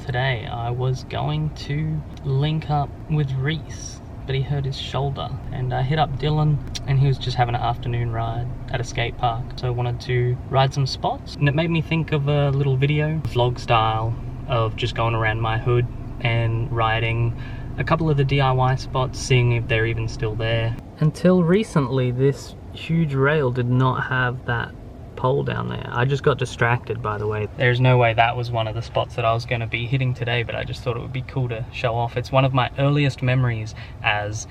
today. I was going to link up with Reese, but he hurt his shoulder, and I hit up Dylan and he was just having an afternoon ride at a skate park, so I wanted to ride some spots, and it made me think of a little video, vlog style, of just going around my hood and riding a couple of the DIY spots, seeing if they're even still there. Until recently, this huge rail did not have that pole down there. I just got distracted, by the way. There's no way that was one of the spots that I was going to be hitting today, but I just thought it would be cool to show off. It's one of my earliest memories as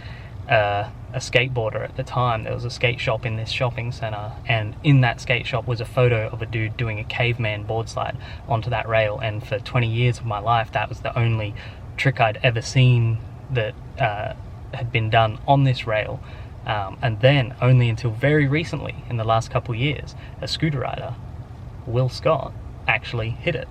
a skateboarder at the time. There was a skate shop in this shopping center, and in that skate shop was a photo of a dude doing a caveman board slide onto that rail, and for 20 years of my life that was the only trick I'd ever seen that had been done on this rail. And then, only until very recently, in the last couple years, a scooter rider, Will Scott, actually hit it.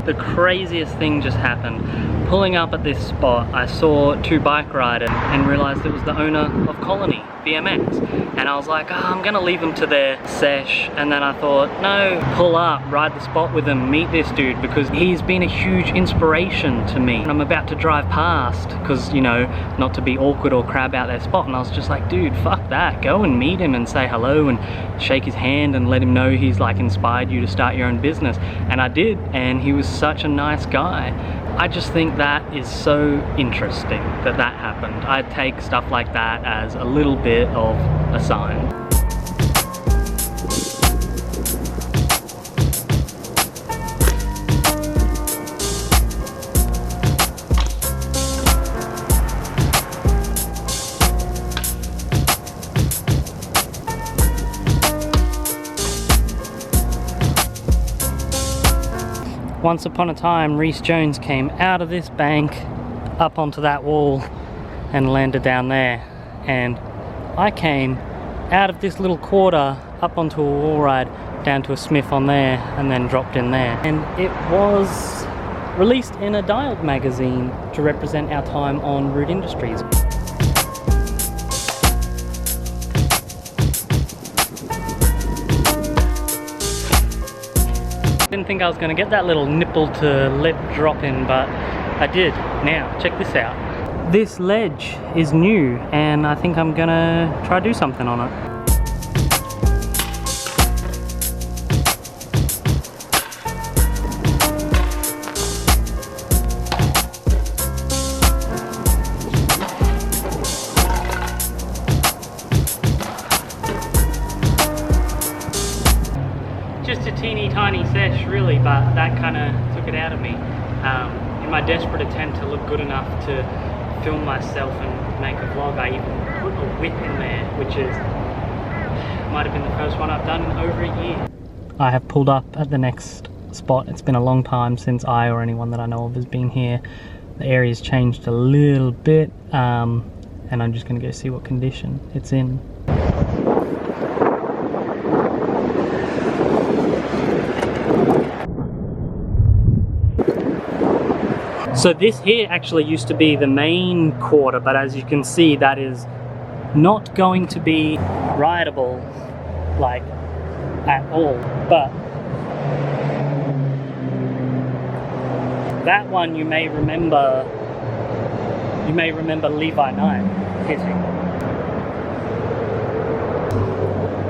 The craziest thing just happened. Pulling up at this spot, I saw two bike riders and realized it was the owner of Colony BMX. And I was like, oh, I'm gonna leave them to their sesh. And then I thought, no, pull up, ride the spot with them, meet this dude, because he's been a huge inspiration to me. And I'm about to drive past, because, you know, not to be awkward or crab out their spot. And I was just like, dude, fuck that. Go and meet him and say hello and shake his hand and let him know he's like inspired you to start your own business. And I did, and he was such a nice guy. I just think that is so interesting that that happened. I take stuff like that as a little bit of a sign. Once upon a time, Reese Jones came out of this bank up onto that wall and landed down there, and I came out of this little quarter up onto a wall ride down to a Smith on there and then dropped in there. And it was released in a Dialed magazine to represent our time on Root Industries. Didn't think I was going to get that little nipple to lip drop in, but I did. Now, check this out. This ledge is new, and I think I'm gonna try to do something on it. Just a teeny tiny sesh really, but that kind of took it out of me. In my desperate attempt to look good enough to film myself and make a vlog, I even put a whip in there, which might have been the first one I've done in over a year. I have pulled up at the next spot. It's been a long time since I or anyone that I know of has been here. The area's changed a little bit, and I'm just going to go see what condition it's in. So this here actually used to be the main quarter, but as you can see, that is not going to be rideable, like, at all. But that one you may remember Levi Knight hitting.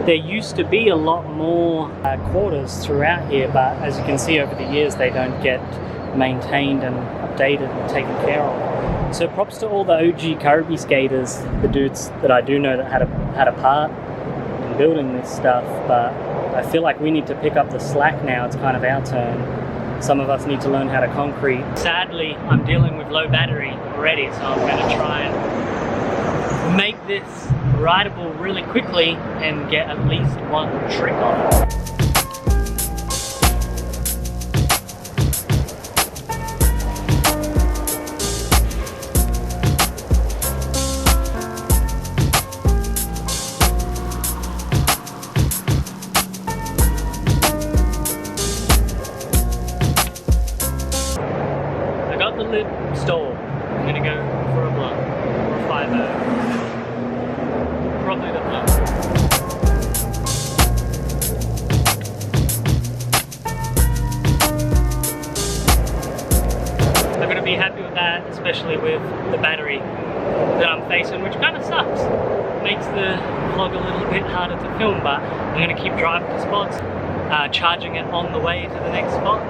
There used to be a lot more quarters throughout here, but as you can see over the years, they don't get maintained and updated and taken care of. So props to all the OG Kirby skaters, the dudes that I do know that had a part in building this stuff, but I feel like we need to pick up the slack now. It's kind of our turn. Some of us need to learn how to concrete. Sadly, I'm dealing with low battery already, so I'm going to try and make this rideable really quickly and get at least one trick on it. The lid stalled. I'm gonna go for a blunt or a 5-0. Probably the blunt. pretty happy with that, especially with the battery that I'm facing, which kind of sucks. Makes the vlog a little bit harder to film, but I'm going to keep driving to spots, charging it on the way to the next spot,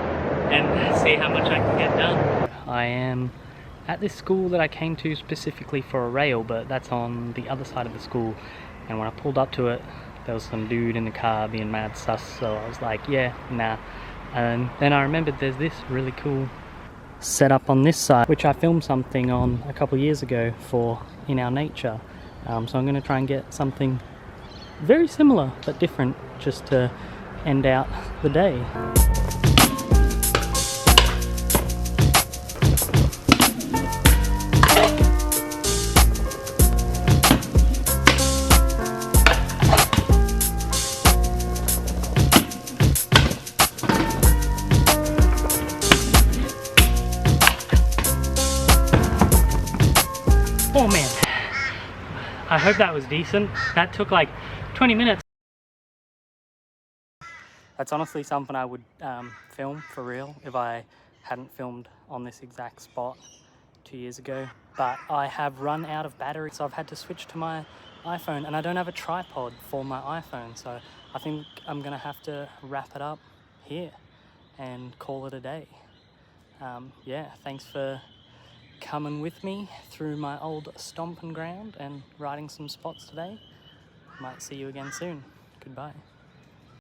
and see how much I can get done. I am at this school that I came to specifically for a rail, but that's on the other side of the school, and when I pulled up to it, there was some dude in the car being mad sus, so I was like, yeah, nah. And then I remembered there's this really cool setup on this side, which I filmed something on a couple years ago for In Our Nature. So I'm going to try and get something very similar but different just to end out the day. Oh man, I hope that was decent. That took like 20 minutes. That's honestly something I would film for real if I hadn't filmed on this exact spot 2 years ago. But I have run out of battery, so I've had to switch to my iPhone, and I don't have a tripod for my iPhone, so I think I'm gonna have to wrap it up here and call it a day. Yeah, thanks for coming with me through my old stomping ground and riding some spots today. Might see you again soon. Goodbye.